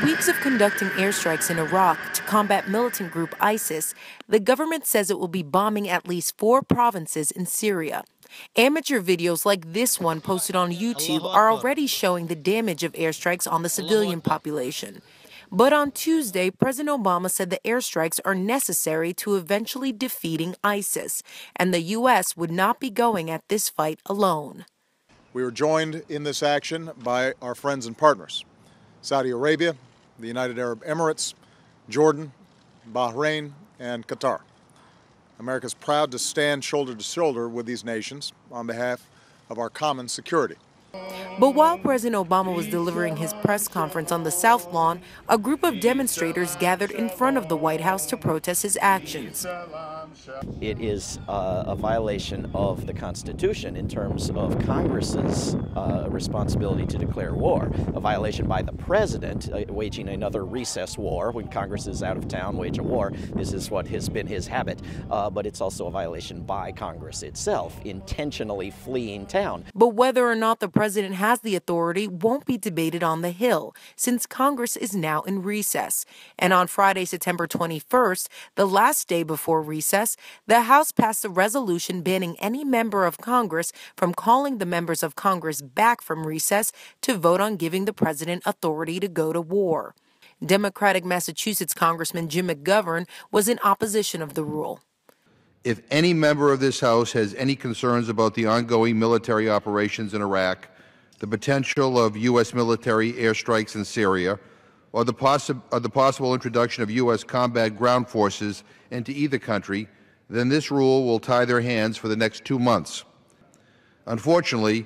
weeks of conducting airstrikes in Iraq to combat militant group ISIS, the government says it will be bombing at least 4 provinces in Syria. Amateur videos like this one posted on YouTube are already showing the damage of airstrikes on the civilian population. But on Tuesday, President Obama said the airstrikes are necessary to eventually defeating ISIS, and the U.S. would not be going at this fight alone. We were joined in this action by our friends and partners: Saudi Arabia, the United Arab Emirates, Jordan, Bahrain, and Qatar. America is proud to stand shoulder to shoulder with these nations on behalf of our common security. But while President Obama was delivering his press conference on the South Lawn, a group of demonstrators gathered in front of the White House to protest his actions. It is a violation of the Constitution in terms of Congress's responsibility to declare war, a violation by the President waging another recess war when Congress is out of town, wage a war. This is what has been his habit, but it's also a violation by Congress itself, intentionally fleeing town. But whether or not the president has the authority won't be debated on the Hill, since Congress is now in recess. And on Friday, September 21st, the last day before recess, the House passed a resolution banning any member of Congress from calling the members of Congress back from recess to vote on giving the president authority to go to war. Democratic Massachusetts Congressman Jim McGovern was in opposition of the rule. If any member of this House has any concerns about the ongoing military operations in Iraq, the potential of U.S. military airstrikes in Syria, or the possible introduction of U.S. combat ground forces into either country, then this rule will tie their hands for the next 2 months. Unfortunately,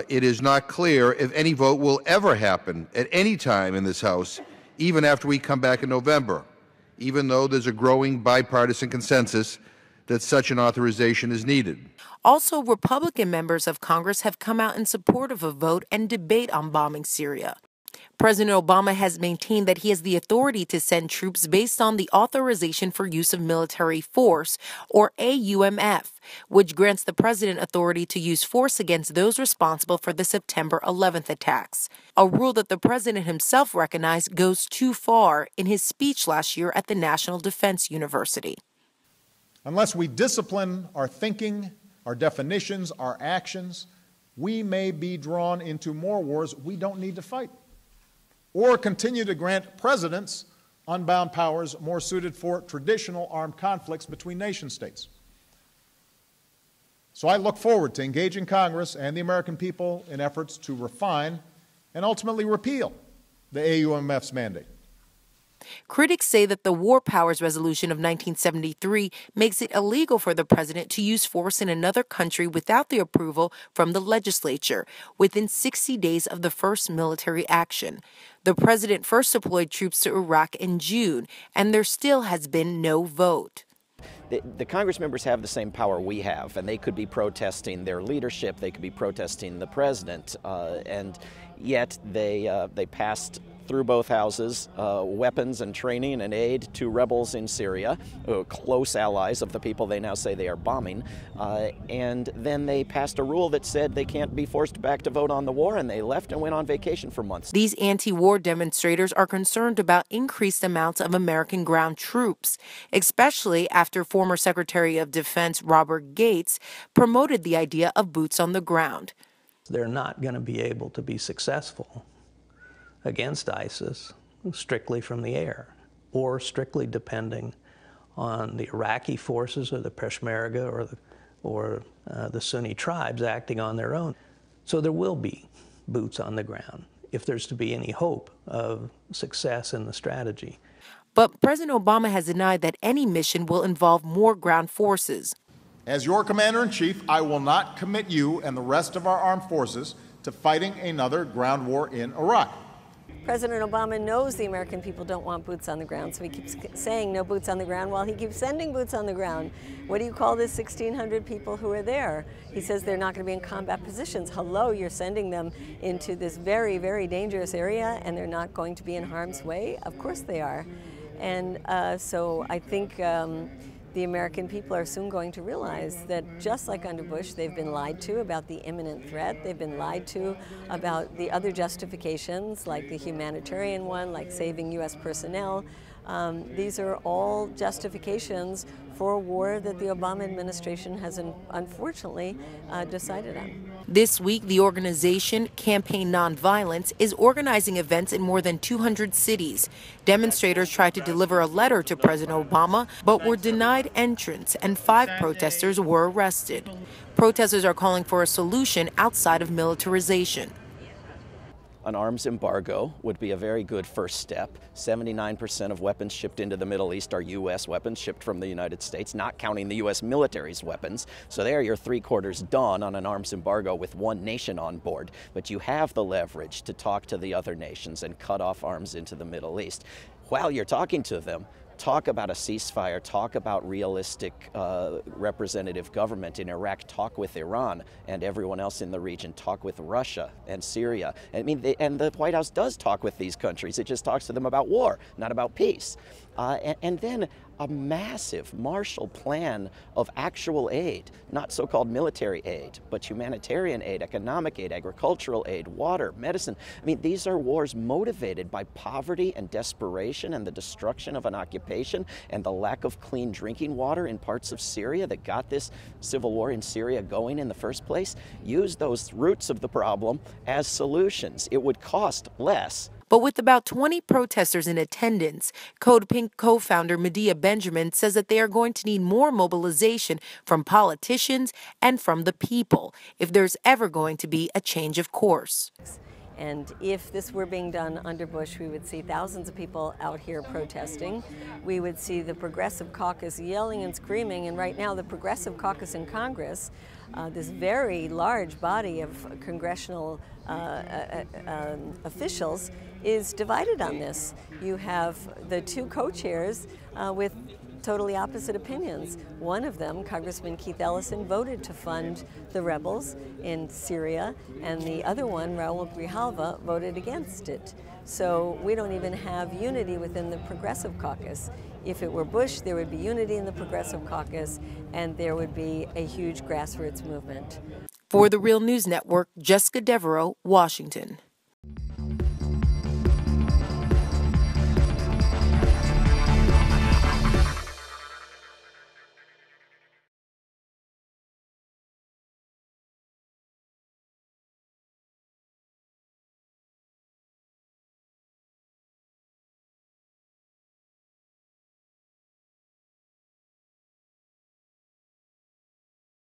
it is not clear if any vote will ever happen at any time in this House, even after we come back in November, even though there's a growing bipartisan consensus that such an authorization is needed. Also, Republican members of Congress have come out in support of a vote and debate on bombing Syria. President Obama has maintained that he has the authority to send troops based on the Authorization for Use of Military Force, or AUMF, which grants the president authority to use force against those responsible for the September 11th attacks, a rule that the president himself recognized goes too far in his speech last year at the National Defense University. Unless we discipline our thinking, our definitions, our actions, we may be drawn into more wars we don't need to fight, or continue to grant presidents unbound powers more suited for traditional armed conflicts between nation states. So I look forward to engaging Congress and the American people in efforts to refine and ultimately repeal the AUMF's mandate. Critics say that the War Powers Resolution of 1973 makes it illegal for the president to use force in another country without the approval from the legislature within 60 days of the first military action. The president first deployed troops to Iraq in June, and there still has been no vote. The Congress members have the same power we have, and they could be protesting their leadership, they could be protesting the president, and yet they passed through both houses weapons and training and aid to rebels in Syria, close allies of the people they now say they are bombing, and then they passed a rule that said they can't be forced back to vote on the war, and they left and went on vacation for months. These anti-war demonstrators are concerned about increased amounts of American ground troops, especially after former Secretary of Defense Robert Gates promoted the idea of boots on the ground. They're not going to be able to be successful against ISIS strictly from the air, or strictly depending on the Iraqi forces or the Peshmerga or the Sunni tribes acting on their own. So there will be boots on the ground if there's to be any hope of success in the strategy. But President Obama has denied that any mission will involve more ground forces. As your commander-in-chief, I will not commit you and the rest of our armed forces to fighting another ground war in Iraq. President Obama knows the American people don't want boots on the ground, so he keeps saying no boots on the ground while he keeps sending boots on the ground. What do you call this 1,600 people who are there? He says they're not going to be in combat positions. Hello, you're sending them into this very, very dangerous area, and they're not going to be in harm's way? Of course they are. And so I think the American people are soon going to realize that just like under Bush, they've been lied to about the imminent threat. They've been lied to about the other justifications, like the humanitarian one, like saving U.S. personnel. These are all justifications for a war that the Obama administration has unfortunately decided on. This week, the organization Campaign Nonviolence is organizing events in more than 200 cities. Demonstrators tried to deliver a letter to President Obama, but were denied entrance, and 5 protesters were arrested. Protesters are calling for a solution outside of militarization. An arms embargo would be a very good first step. 79% of weapons shipped into the Middle East are U.S. weapons shipped from the United States, not counting the U.S. military's weapons. So there you're 3/4 done on an arms embargo with one nation on board. But you have the leverage to talk to the other nations and cut off arms into the Middle East. While you're talking to them, talk about a ceasefire, talk about realistic representative government in Iraq, talk with Iran and everyone else in the region, talk with Russia and Syria. I mean, and the White House does talk with these countries. It just talks to them about war, not about peace. And then a massive Marshall Plan of actual aid, not so-called military aid, but humanitarian aid, economic aid, agricultural aid, water, medicine. I mean, these are wars motivated by poverty and desperation and the destruction of an occupation and the lack of clean drinking water in parts of Syria that got this civil war in Syria going in the first place. Use those roots of the problem as solutions. It would cost less. But with about 20 protesters in attendance, Code Pink co-founder Medea Benjamin says that they are going to need more mobilization from politicians and from the people if there's ever going to be a change of course. And if this were being done under Bush, we would see thousands of people out here protesting. We would see the Progressive Caucus yelling and screaming. And right now, the Progressive Caucus in Congress, this very large body of congressional officials, is divided on this. You have the 2 co-chairs with totally opposite opinions. One of them, Congressman Keith Ellison, voted to fund the rebels in Syria, and the other one, Raul Grijalva, voted against it. So we don't even have unity within the Progressive Caucus. If it were Bush, there would be unity in the Progressive Caucus, and there would be a huge grassroots movement. For the Real News Network, Jessica Devereaux, Washington.